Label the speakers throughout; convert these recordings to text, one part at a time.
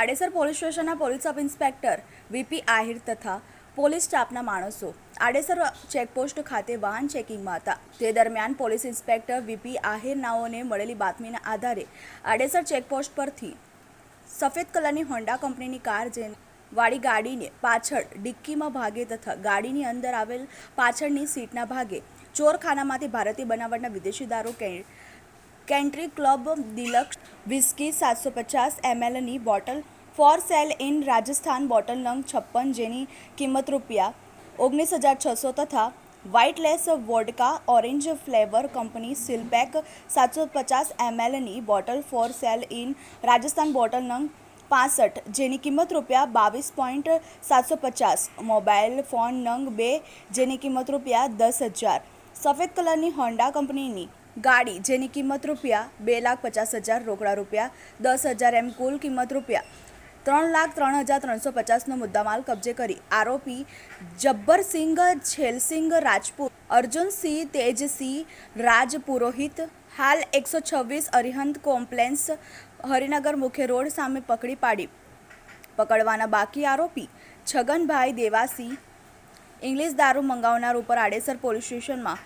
Speaker 1: Adesar police સ્ટેશનના police sub inspector VP Ahir તથા police સ્ટાફના માણસો આડેસર ચેકપોસ્ટ ખાતે વાહન ચેકિંગમાં હતા. તે દરમિયાન પોલીસ ઇન્સ્પેક્ટર વીપી આહિર નાઓને મળેલી બાતમીના આધારે આડેસર ચેકપોસ્ટ પરથી સફેદ કલરની હોન્ડા કંપનીની કાર વાળી ગાડીને પાછળ ડિક્કીમાં ભાગે તથા ગાડીની અંદર આવેલ પાછળની સીટના ભાગે ચોરખાનામાંથી ભારતીય બનાવટના વિદેશી દારૂ કેન્ટ્રી ક્લબ ડિલક્સ વિસ્કી 750 mlની bottle for sale in Rajasthan bottle નંગ 56 જેની કિંમત ₹19,600 તથા વ્હાઇટલેસ vodka orange flavour company seal 750 mlની bottle for sale in Rajasthan bottle નંગ 65 જેની કિંમત ₹22.750 મોબાઈલ ફોન નંગ 2 જેની કિંમત ₹10,000 સફેદ કલરની હોન્ડા કંપનીની ગાડી જેની કિંમત ₹2,50,000 રોકડા ₹10,000 એમ કુલ કિંમત ₹3,03,350નો મુદ્દામાલ કબજે કરી આરોપી જબ્બરસિંહ છેલસિંહ રાજપૂત અર્જુનસિંહ તેજસિંહ રાજ પુરોહિત હાલ 126 અરિહંત કોમ્પ્લેક્સ હરિનગર મુખ્ય રોડ સામે પકડવાના બાકી આરોપી છગનભાઈ દેવાસી ઇંગ્લિશ દારૂ મંગાવનાર ઉપર આડેસર પોલીસ સ્ટેશનમાં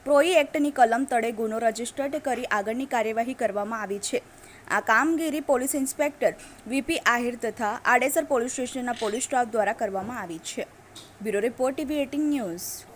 Speaker 1: પ્રોહી એક્ટની કલમ તળે ગુનો રજીસ્ટર્ડ કરી આગળની કાર્યવાહી કરવામાં આવી છે. આ કામગીરી પોલીસ ઇન્સ્પેક્ટર વીપી આહિર તથા આડેસર પોલીસ સ્ટેશનના પોલીસ સ્ટાફ દ્વારા કરવામાં આવી છે. Bureau report TV18 news.